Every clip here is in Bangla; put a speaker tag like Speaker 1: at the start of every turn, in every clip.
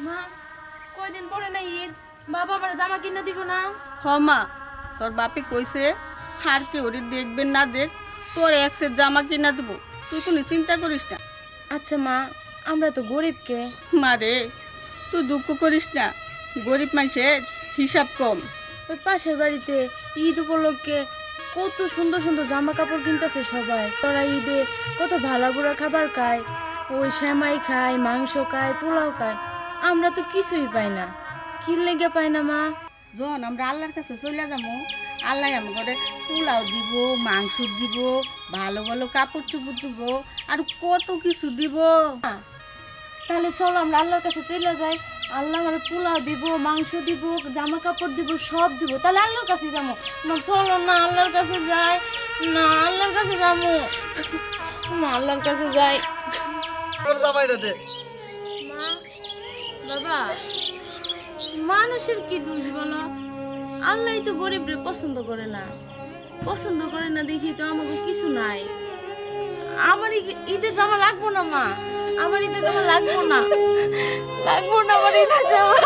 Speaker 1: মা, কয়দিন পরে না ঈদ, বাবা আমার জামা কিনে দিব না?
Speaker 2: হ মা, তোর বাপে কইছে আর কেউ দেখবেন না দেখ, তোর এক সেট জামা কিনা দিব, তুই কোনো চিন্তা করিস না।
Speaker 1: আচ্ছা মা, আমরা তো গরিব কে।
Speaker 2: মা রে, তুই দুঃখ করিস না, গরিব মানুষের হিসাব কম।
Speaker 1: ওই পাশের বাড়িতে ঈদ উপলক্ষে কত সুন্দর সুন্দর জামা কাপড় কিনতেছে সবাই। তোরা ঈদে কত ভালো বুড়া খাবার খায়, ওই সেমাই খায়, মাংস খায়, পোলাও খায়। আমরা তো কিছুই পাই না। কি লেগে পাই না মা?
Speaker 2: যখন আমরা আল্লাহর কাছে চলে যাবো, আল্লাহ আমাকে পোলাও দিব, মাংস দিব, ভালো ভালো কাপড় চোপড় দিব, আর কত কিছু দিব।
Speaker 1: তাহলে চলো আমরা আল্লাহর কাছে চলে যাই। আল্লাহ আমার পোলাও দিব, মাংস দিব, জামা কাপড় দিব, সব দিব। তাহলে আল্লাহর কাছে যাবো না? চলো না আল্লাহর কাছে যাই। না, আল্লাহর কাছে যাবো না, আল্লাহর কাছে যাই। মা, বাবা, মানুষের কি দোষ বলো? আল্লাহ তো গরিবরে পছন্দ করে না। পছন্দ করে না দেখি তো আমাকে কিছু নাই। আমার ঈদে জামা লাগবো না মা, আমার ঈদে জামা লাগবো না, লাগবো না আমার ঈদে জামা।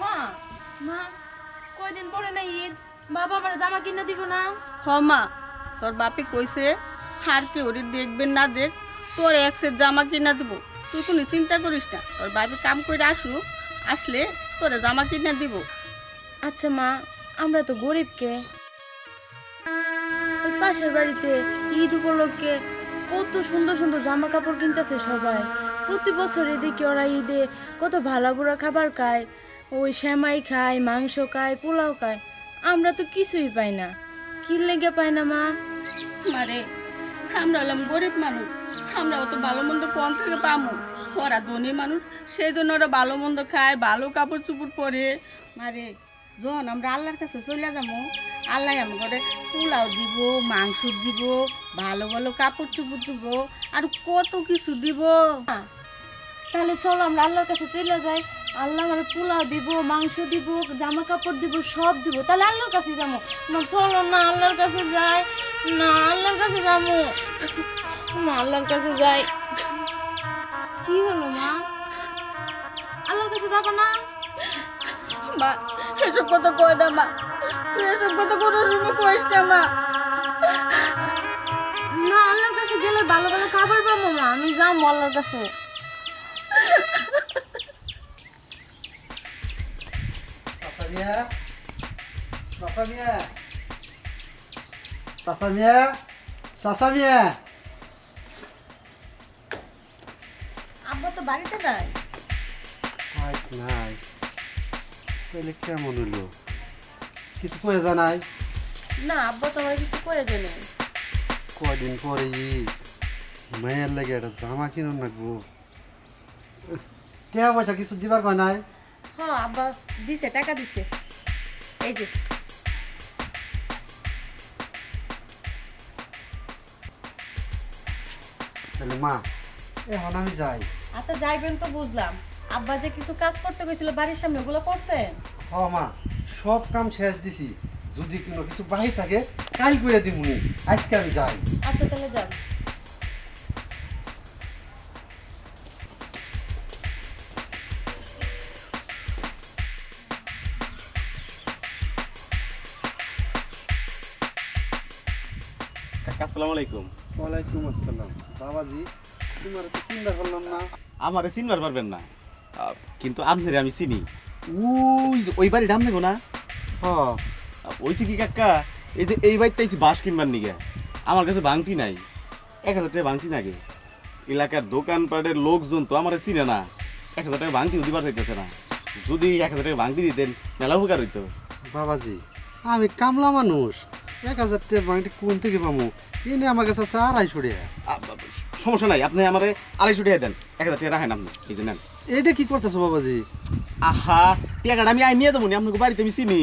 Speaker 1: মা, মা, কয়দিন পরে না ঈদ, বাবা আমার জামা কিনে দিব না?
Speaker 2: হ মা, তোর বাপে কইছে আর কেউ দেখবেন না দেখ, তোর এক সেট জামা কিনা দিব, তুই কোনো চিন্তা করিস না। তোর বাপে কাম করে আসুক, আসলে তোরে জামা কিনা দিব।
Speaker 1: আচ্ছা মা, আমরা তো গরিব কে। ওই পাশের বাড়িতে ঈদ উপলক্ষে কত সুন্দর সুন্দর জামা কাপড় কিনতেছে সবাই। প্রতি বছরে দেখি ওরা ঈদে কত ভালো বুড়া খাবার খায়, ওই সেমাই খায়, মাংস খায়, পোলাও খায়। আমরা তো কিছুই পাই না। কি লেগে পাই না মা?
Speaker 2: মারে, আমরা হলাম গরিব মানুষ, আমরা অত ভালো মন্দ কোন থেকে পামু? ওরা ধনী মানুষ, সেই জন্য ওরা ভালো মন্দ খায়, ভালো কাপড় চুপড় পরে। মারে, যখন আমরা আল্লাহর কাছে চলে যাবো, আল্লাহ আমাকে পোলাও দিব, মাংস দিব, ভালো ভালো কাপড় চুপড় দিব, আর কত কিছু দিব।
Speaker 1: তাহলে চলো আমরা আল্লাহর কাছে চলে যাই। আল্লাহ আমার পোলাও দিব, মাংস দিব, জামা কাপড় দিব, সব দিব। তাহলে আল্লাহর কাছে যাবো না? চলো না আল্লাহর কাছে যাই। না, আল্লাহর কাছে যাবো না, আল্লাহর কাছে যাই। কি হলো মা? আল্লাহর কাছে যাবো না?
Speaker 2: মা, এসব কথা কয় না মা, তুই এসব কথা কোনো রুমে কইস না মা।
Speaker 1: না, আল্লাহর কাছে গেলে ভালো ভালো খাবার পাবো মা, আমি যাবো আল্লাহর কাছে।
Speaker 2: আব্বা তো বাড়িতে নাই।
Speaker 3: নাই তাহলে কেমন হলো? কিছু করে জানাই?
Speaker 2: না, আব্বা তো আমার কিছু করে দেবে।
Speaker 3: কদিন পরে ঈদ, মায়ের লাগে একটা জামা কিনুন লাগবো। টাকা পয়সা কিছু দিবার কয় নাই?
Speaker 2: হ্যাঁ, আব্বা দিছে, টাকা দিছে, এই যে।
Speaker 3: তাহলে মা, এখন আমি যাই।
Speaker 2: আচ্ছা যাইবেন তো বুঝলাম, আব্বা যে কিছু কাজ করতে গেছিল বাড়ির সামনে, ওগুলো করছেন?
Speaker 3: হ মা, সব কাম শেষ দিছি। যদি কোনো কিছু বাহি থাকে কাল করে দিমুনি, আজকে আমি যাই।
Speaker 2: আচ্ছা তাহলে যান।
Speaker 4: কাকা আসসালামু আলাইকুম।
Speaker 3: ওয়ালাইকুম আসসালাম। বাবাজি, তোমার তো চিন্তা করলাম না।
Speaker 4: আমারে চিনবার পারবেন না, কিন্তু আপনারে আমি চিনি। ওই বাড়ি ডাম নেবো না?
Speaker 3: হ,
Speaker 4: ওই কি কাকা, এই যে এই বাড়িতে আইছি বাঁশ কিনবার নিগে। আমার কাছে বাংটি নাই, 1000 টাকা বাংটি নাগে। এলাকার দোকানপাটের লোকজন তো আমারে চিনে না, 1000 টাকা বাংটি দিবার চাইতেছে না। যদি 1000 টাকা বাংটি দিতেন মেলা উপকার হইতো।
Speaker 3: বাবাজি, আমি কামলা মানুষ, 1000 টাকা বাংটি কোন থেকে পামু? এনে আমার কাছে আছে 250 টাকা।
Speaker 4: সমস্যা নাই, আপনি আমারে 250 টাকা দেন, 1000 টাকা রাখেন আপনি, এই যে নেন।
Speaker 3: এইটা কি করতেছো বাবাজি?
Speaker 4: আহা, টাকাটা আমি আই নিয়ে যাবো নি, আপনাকে বাড়িতে আমি চিনি,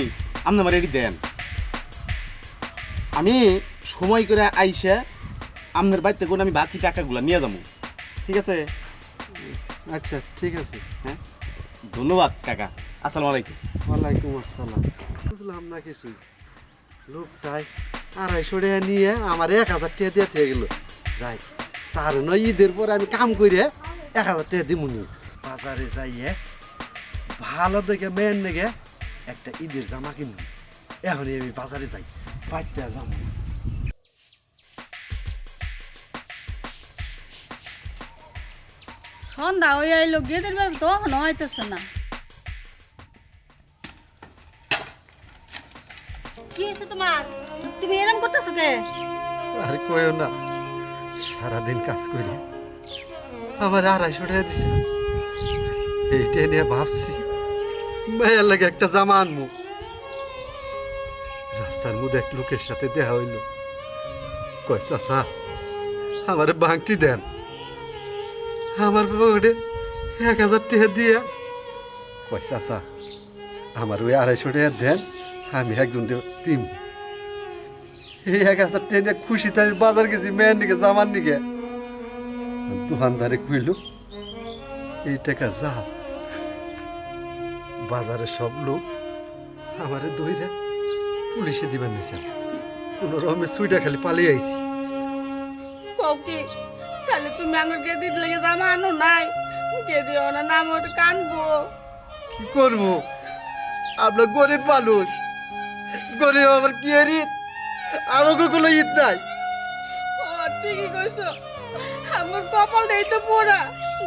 Speaker 4: আপনি আমার এটি দেন। আমি সময় করে আইসা আপনার বাড়িতে কোন আমি বাকি টাকাগুলো নিয়ে যাবো, ঠিক আছে?
Speaker 3: আচ্ছা ঠিক আছে।
Speaker 4: হ্যাঁ, ধন্যবাদ কাকা। আসসালামু আলাইকুম।
Speaker 3: ওয়ালাইকুম আসসালাম। বুঝলাম না কিছুই, লোকটাই 250 টাকা নিয়ে আমার 1000 টাকা দিয়ে থেকে গেল। যাই, তার নয় ঈদের পরে আমি কাম করে 1000 টাকা দিমুনি। বাজারে যাইয়ে ভালো দেখে মেয়ের নেগে একটা ঈদের জামা কিনবো। এখনই আমি বাজারে যাই, বাড়িতে আর যাবো না।
Speaker 2: সন্ধ্যা হয়ে আইলো, গেদের ব্যাপার তো এখনো হইতেছে না। কি হয়েছে তোমার? তুমি এরম করতেছো কে?
Speaker 3: আর কইও না, সারাদিন কাজ করে আমার 250 টাকা দিছে। এইটা নিয়ে ভাবছি মেয়ের লাগে একটা জামা আনবো। রাস্তার মধ্যে এক লোকের সাথে দেখা হইল, কয় চাচা আমার বাংটি দেন। আমার পকেটে 1000 টাকা দিয়া কয় চাচা আমার ওই 250 টাকা দেন, আমি একজন দিম। এই 1000 টাকা নিয়ে খুশিতে আমি বাজার গেছি মেয়ের নিকে জামার নিকে। দোকানদারে কইল এই টাকা যা। বাজারে সব লোক আমারে দইরা পুলিশে দিবেন নিছে। কোনো রকমে সুইটা খালি পালিয়ে আইছি।
Speaker 2: কও কি? তাহলে তুমি আমার গেদির লেগে জামা আনো নাই? গেদি ওনা নাম ওটা কানবো।
Speaker 3: কি করবো, আমরা গরিব মানুষ, গরিব আবার কি এর ঈদ? আমাকে কোনো ঈদ নাই।
Speaker 2: ও ঠিকই কইছো, আমার কপালটাই তো পোড়া,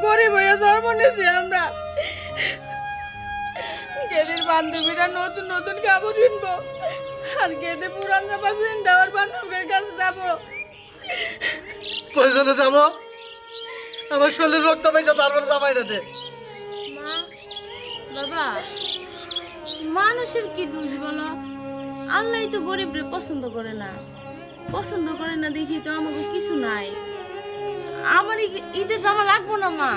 Speaker 2: গরিব হয়ে জন্ম নিয়েছি আমরা। গেদির বান্ধবীরা নতুন নতুন কাপড় কিনবো, আর গেদে পুরান জামা কিন দেওয়ার বান্ধবীর কাছে যাবো।
Speaker 3: প্রয়োজনে যাবো, আমার শরীরের রক্ত পাইছে, তারপরে জামাই না দে।
Speaker 1: মা, বাবা, মানুষের কি দোষ বলো? আল্লাহই তো গরিবরে পছন্দ করে না। পছন্দ করে না দেখি তো আমাকে কিছু নাই। আমার ঈদে জামা লাগবো না মা,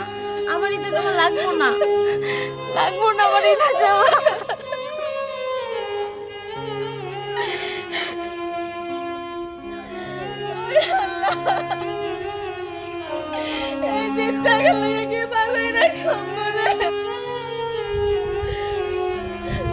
Speaker 1: আমার ঈদে জামা লাগবো না, লাগবো না আমার ঈদে জামা। এই দিনটা গেলে কি বাজাই রাখছো মনে?